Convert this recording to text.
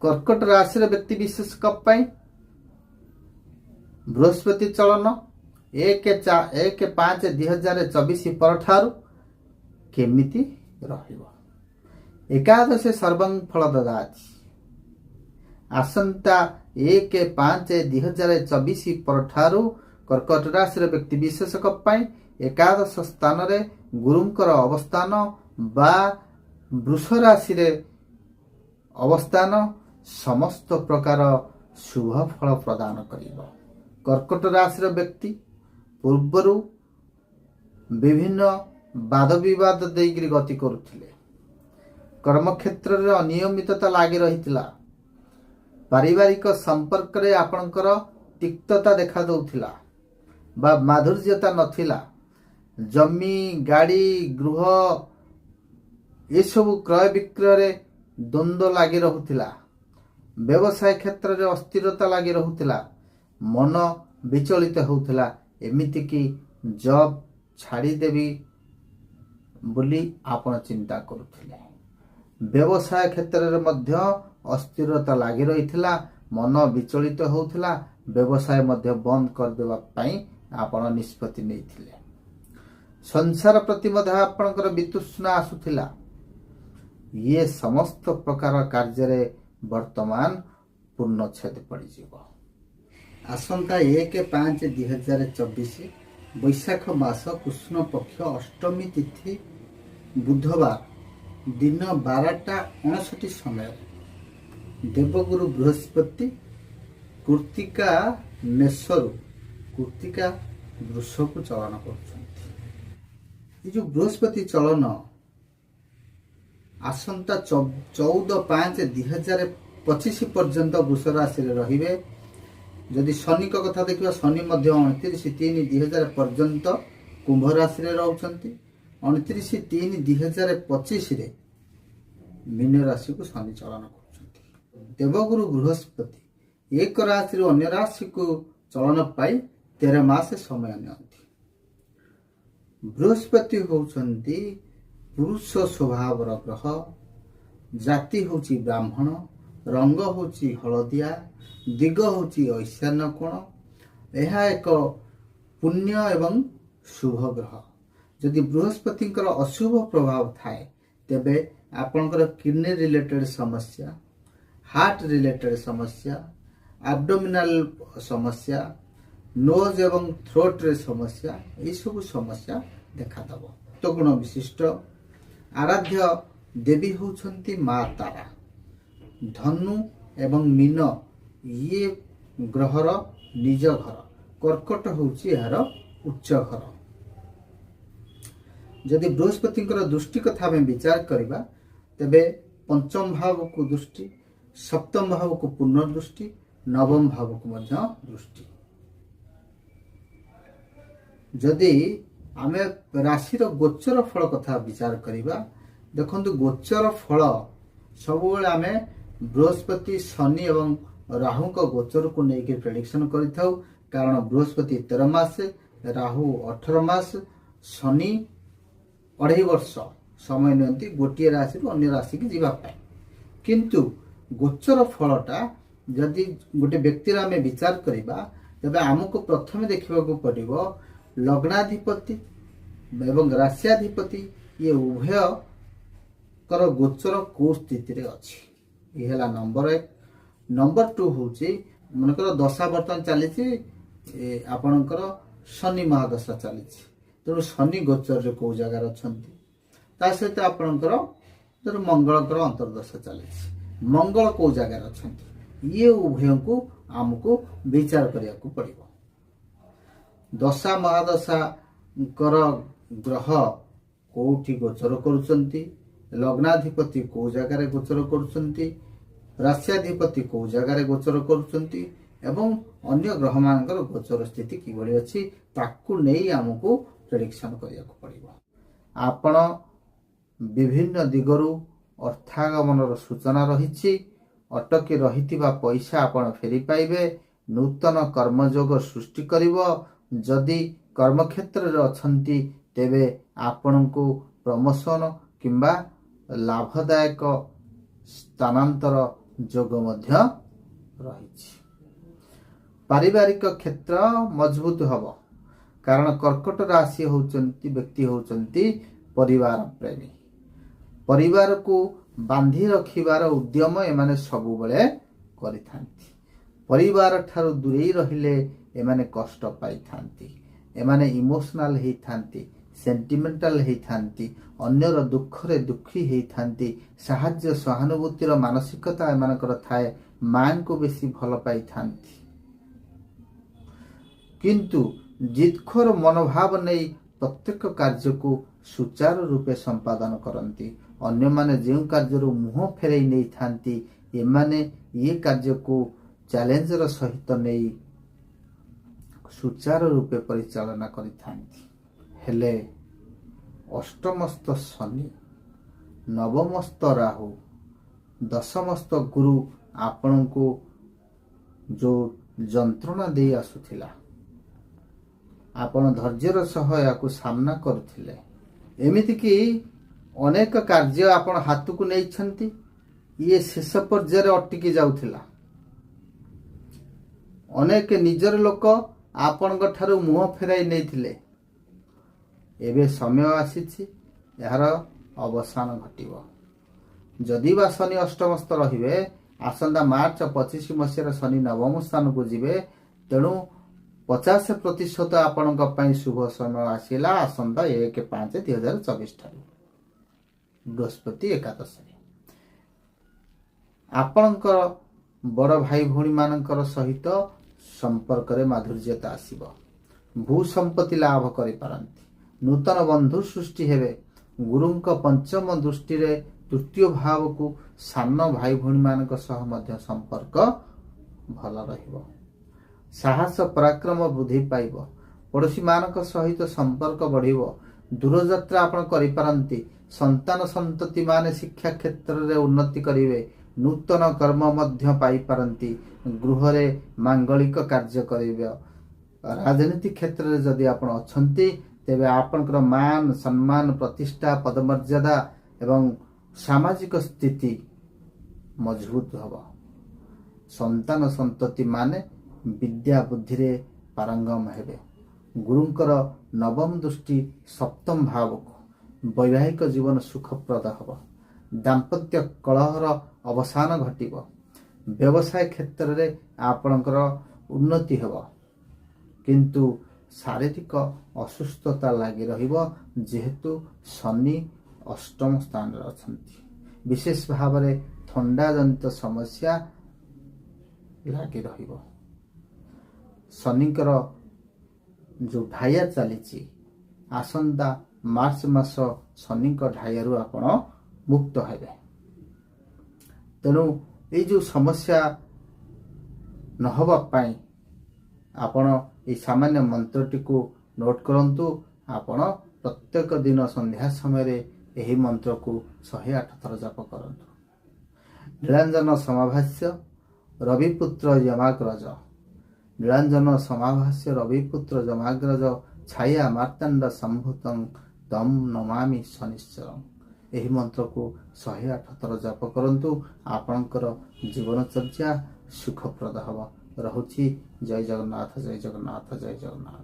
कर्कट राशि व्यक्ति विशेष बृहस्पति चलन 1/5/2024 परठारु केमिति रहिबो। एकादश सर्वं फल ददाति। आसंता 1/5/2024 परठारु कर्कट राशि व्यक्ति विशेष एकादश स्थान रे गुरुंकर अवस्थान बा वृष राशि रे अवस्थान समस्त प्रकार शुभ फल प्रदान करिबो। कर्कट राशि व्यक्ति पूर्वर विभिन्न वाद विवाद देकर गति करुथिले। कर्मक्षेत्र रे अनियमितता लागि रहितिला। पारिवारिक संपर्क रे आपणकर तिक्तता देखा दउथिला बा माधुर्यता नथिला। जमी गाड़ी गृह ये सब क्रय विक्रय रे द्वंद्व लागि रहुथिला। व्यवसाय क्षेत्र रे अस्थिरता लागि रहुथिला। मन विचलित होउथिला। एमिति कि जॉब छाड़ी देवी बोली आपण चिंता करुथिले। व्यवसाय क्षेत्र रे मध्य अस्थिरता लागि रहिथिला। मन विचलित होउथिला। व्यवसाय मध्य बंद कर देबा पई आपण निष्पत्ति नेइथिले। संसार प्रति मध्य आपणकर वितृष्णा आसुथिला। ये समस्त प्रकार कार्य रे वर्तमान पूर्णच्छेद पड़ी जीवो। आसंता 1/5/2024 वैशाख मास कृष्ण पक्ष अष्टमी तिथि बुधवार दिन 12:59 समय देवगुरु बृहस्पति कृत्तिका मेषरु कृत्तिका वृष को चलन करछंती। जो बृहस्पति चलन आसंता 14/5/2025 पर्यंत वृष राशि रहिबे। जदि शनि को कथा देखिबा शनि मध्य 29/3/2000 पर्यंत कुंभ राशि रे रहउछंती। 29/3/2025 रे मीन राशि को शनि चलन करछंती। देवगुरु बृहस्पति एक राशि रो अन्य राशि को चलन पाई 13 मास समय नियंती। बृहस्पति होउछंती पुरुष स्वभाव ग्रह। जाति होची ब्राह्मण। रंग होची हलदिया। दिग होची ईशान्य कोण। यह एक पुण्य एवं शुभ ग्रह। जदि बृहस्पति अशुभ प्रभाव थाए तेबे आपनकर किडनी रिलेटेड समस्या, हार्ट रिलेटेड समस्या, एब्डोमिनल समस्या, नोज एवं थ्रोट रे समस्या ये सब समस्या देखा दबो। तो गुण विशिष्ट आराध्य देवी होउछंती मां तारा। धनु एवं मीन ये ग्रहर निज घर। कर्कट होउची यार उच्च घर। जदि बृहस्पति दृष्टि कथा में विचार करिबा तेबे पंचम भाव को दृष्टि, सप्तम भाव को पुनर्दृष्टि, नवम भाव को मध्य दृष्टि। जदि आमे राशि गोचर फल कथा विचार करिबा देखंतु गोचर फल सब बेले आमे बृहस्पति शनि एवं राहु को गोचर को लेकर प्रेडिक्शन करिथाउ। कारण बृहस्पति 13 मास, राहु 18 मास, शनि 2.5 वर्ष समय नियंती गोटे राशि रु अन्य राशि की जीवा पाए। किंतु गोचर फलटा जदि गोटे व्यक्ति आमे विचार करिबा तबे हमको प्रथम देखिबा को पड़िबो लग्नाधिपति एवं राशियाधिपति ये उभय कर गोचर को स्थिति रे अछि। ये हला नंबर 1। नंबर 2 होची मनकर दशा वर्तमान चली आपणकर शनि महादशा चली। तेणु शनि गोचर रे को जगार अछंती। ता सहित आपणकर जर मंगलकर अंतर्दशा चली। मंगल को जगार अछंती। ये उभय को हमको विचार करिया को पड़िबो। दशा महादशा कर ग्रह कोठी गोचर करुचंती, लग्नाधिपति को जगार गोचर करुचंती, राशियाधिपति को जगार गोचर करुचंती एवं अन्य ग्रह मानकर गोचर स्थिति किभଳି अछि ताकू नै हमको प्रेडिक्शन करिया को पड़िबो। आपण विभिन्न दिगरु अर्थागमनर सूचना रहिछि। अटकी रहितिबा पैसा आपण फेरी पाइबे। नूतन कर्मयोग सृष्टि करिवो। जदि कर्मक्षेत्र रे अछंती तेबे आपणको प्रमोशन किंबा लाभदायक स्थानांतर ଯୋଗ ମଧ୍ୟ ରହିଛି। ପାରିବାରିକ କ୍ଷେତ୍ର ମଜବୁତ ହବ, କାରଣ କର୍କଟ ରାଶି ବ୍ୟକ୍ତି ହେଉଛନ୍ତି ପରିବାର ପ୍ରେମୀ। ପରିବାରକୁ ବାନ୍ଧି ରଖିବାର ଉଦ୍ୟମ ଏମାନେ ସବୁବେଳେ କରିଥାନ୍ତି। ପରିବାର ଠାରୁ ଦୂରେଇ ରହିଲେ ଏମାନେ କଷ୍ଟ ପାଇଥାନ୍ତି। ଏମାନେ ଇମୋସନାଲ ହେଇଥାନ୍ତି, ସେଣ୍ଟିମେଣ୍ଟାଲ ହେଇଥାନ୍ତି, ଅନ୍ୟର ଦୁଃଖରେ ଦୁଃଖୀ ହେଇଥାନ୍ତି। ସାହାଯ୍ୟ ସହାନୁଭୂତିର ମାନସିକତା ଏମାନଙ୍କର ଥାଏ। ମାଙ୍କୁ ବେଶୀ ଭଲ ପାଇଥାନ୍ତି, କିନ୍ତୁ ଜିଦଖୋର ମନୋଭାବ ନେଇ ପ୍ରତ୍ୟେକ କାର୍ଯ୍ୟକୁ ସୁଚାରୁ ରୂପେ ସମ୍ପାଦନ କରନ୍ତି। ଅନ୍ୟମାନେ ଯେଉଁ କାର୍ଯ୍ୟରୁ ମୁହଁ ଫେରାଇ ନେଇଥାନ୍ତି, ଏମାନେ ଏ କାର୍ଯ୍ୟକୁ ଚ୍ୟାଲେଞ୍ଜର ସହିତ ନେଇ ସୁଚାରୁ ରୂପେ ପରିଚାଳନା କରିଥାନ୍ତି। ହେଲେ ଅଷ୍ଟମସ୍ତ ଶନି, ନବମସ୍ତ ରାହୁ, ଦଶମସ୍ତ ଗୁରୁ ଆପଣଙ୍କୁ ଯେଉଁ ଯନ୍ତ୍ରଣା ଦେଇ ଆସୁଥିଲା, ଆପଣ ଧୈର୍ଯ୍ୟର ସହ ଏହାକୁ ସାମ୍ନା କରୁଥିଲେ। ଏମିତିକି ଅନେକ କାର୍ଯ୍ୟ ଆପଣ ହାତକୁ ନେଇଛନ୍ତି, ଇଏ ଶେଷ ପର୍ଯ୍ୟାୟରେ ଅଟକି ଯାଉଥିଲା। ଅନେକ ନିଜର ଲୋକ ଆପଣଙ୍କ ଠାରୁ ମୁହଁ ଫେରାଇ ନେଇଥିଲେ। ଏବେ ସମୟ ଆସିଛି, ଏହାର ଅବସାନ ଘଟିବ। ଯଦି ବା ଶନି ଅଷ୍ଟମସ୍ତ ରହିବେ, ଆସନ୍ତା ମାର୍ଚ୍ଚ 25 ମସିହାରେ ଶନି ନବମ ସ୍ଥାନକୁ ଯିବେ। ତେଣୁ 50% ଆପଣଙ୍କ ପାଇଁ ଶୁଭ ସମୟ ଆସିଲା ଆସନ୍ତା 1/5/2024 ଠାରୁ ବୃହସ୍ପତି ଏକାଦଶରେ। ଆପଣଙ୍କର ବଡ଼ ଭାଇ ଭଉଣୀ ମାନଙ୍କର ସହିତ ସମ୍ପର୍କରେ ମାଧୁର୍ଯ୍ୟତା ଆସିବ। ଭୂ ସମ୍ପତ୍ତି ଲାଭ କରିପାରନ୍ତି। ନୂତନ ବନ୍ଧୁ ସୃଷ୍ଟି ହେବେ। ଗୁରୁଙ୍କ ପଞ୍ଚମ ଦୃଷ୍ଟିରେ ତୃତୀୟ ଭାବକୁ ସାନ ଭାଇ ଭଉଣୀ ମାନଙ୍କ ସହ ମଧ୍ୟ ସମ୍ପର୍କ ଭଲ ରହିବ। ସାହସ ପରାକ୍ରମ ବୃଦ୍ଧି ପାଇବ। ପଡ଼ୋଶୀ ମାନଙ୍କ ସହିତ ସମ୍ପର୍କ ବଢ଼ିବ। ଦୂରଯାତ୍ରା ଆପଣ କରିପାରନ୍ତି। ସନ୍ତାନ ସନ୍ତତି ମାନେ ଶିକ୍ଷା କ୍ଷେତ୍ରରେ ଉନ୍ନତି କରିବେ। ନୂତନ କର୍ମ ମଧ୍ୟ ପାଇପାରନ୍ତି। ଗୃହରେ ମାଙ୍ଗଳିକ କାର୍ଯ୍ୟ କରିବେ। ରାଜନୀତି କ୍ଷେତ୍ରରେ ଯଦି ଆପଣ ଅଛନ୍ତି, ତେବେ ଆପଣଙ୍କର ମାନ ସମ୍ମାନ ପ୍ରତିଷ୍ଠା ପଦମର୍ଯ୍ୟାଦା ଏବଂ ସାମାଜିକ ସ୍ଥିତି ମଜବୁତ ହେବ। ସନ୍ତାନ ସନ୍ତତି ମାନେ ବିଦ୍ୟା ବୁଦ୍ଧିରେ ପାରଙ୍ଗମ ହେବେ। ଗୁରୁଙ୍କର ନବମ ଦୃଷ୍ଟି ସପ୍ତମ ଭାବକୁ। ବୈବାହିକ ଜୀବନ ସୁଖପ୍ରଦ ହେବ। ଦାମ୍ପତ୍ୟ କଳହର ଅବସାନ ଘଟିବ। ବ୍ୟବସାୟ କ୍ଷେତ୍ରରେ ଆପଣଙ୍କର ଉନ୍ନତି ହେବ, କିନ୍ତୁ ଶାରୀରିକ ଅସୁସ୍ଥତା ଲାଗି ରହିବ, ଯେହେତୁ ଶନି ଅଷ୍ଟମ ସ୍ଥାନରେ ଅଛନ୍ତି। ବିଶେଷ ଭାବରେ ଥଣ୍ଡା ଜନିତ ସମସ୍ୟା ଲାଗି ରହିବ। ଶନିଙ୍କର ଯେଉଁ ଢାୟା ଚାଲିଛି, ଆସନ୍ତା ମାର୍ଚ୍ଚ ମାସ ଶନିଙ୍କ ଢାୟାରୁ ଆପଣ ମୁକ୍ତ ହେବେ। ତେଣୁ ଏଇ ଯେଉଁ ସମସ୍ୟା ନ ହେବା ପାଇଁ ଆପଣ এই ସାମାନ୍ୟ ମନ୍ତ୍ରଟିକୁ ନୋଟ୍ କରନ୍ତୁ। ଆପଣ ପ୍ରତ୍ୟେକ ଦିନ ସନ୍ଧ୍ୟା ସମୟରେ ଏହି ମନ୍ତ୍ରକୁ 108 ଥର ଜପ କରନ୍ତୁ। ନୀଳାଞ୍ଜନ ସମାଭାସ୍ୟ ରବିପୁତ୍ର ଯମାଗ୍ରଜ, ନୀଳାଞ୍ଜନ ସମାଭାସ୍ୟ ରବିପୁତ୍ର ଯମାଗ୍ରଜ ଛାୟା ମାର୍ତ୍ତାଣ୍ଡ ସମ୍ଭୂତଂ ତମ୍ ନମାମି ଶନିଶ୍ଚରଂ। ଏହି ମନ୍ତ୍ରକୁ 108 ଥର ଜପ କରନ୍ତୁ। ଆପଣଙ୍କର ଜୀବନଚର୍ଯ୍ୟା ସୁଖପ୍ରଦ ହେବ। ରହୁଛି। ଜୟ ଜଗନ୍ନାଥ, ଜୟ ଜଗନ୍ନାଥ, ଜୟ ଜଗନ୍ନାଥ।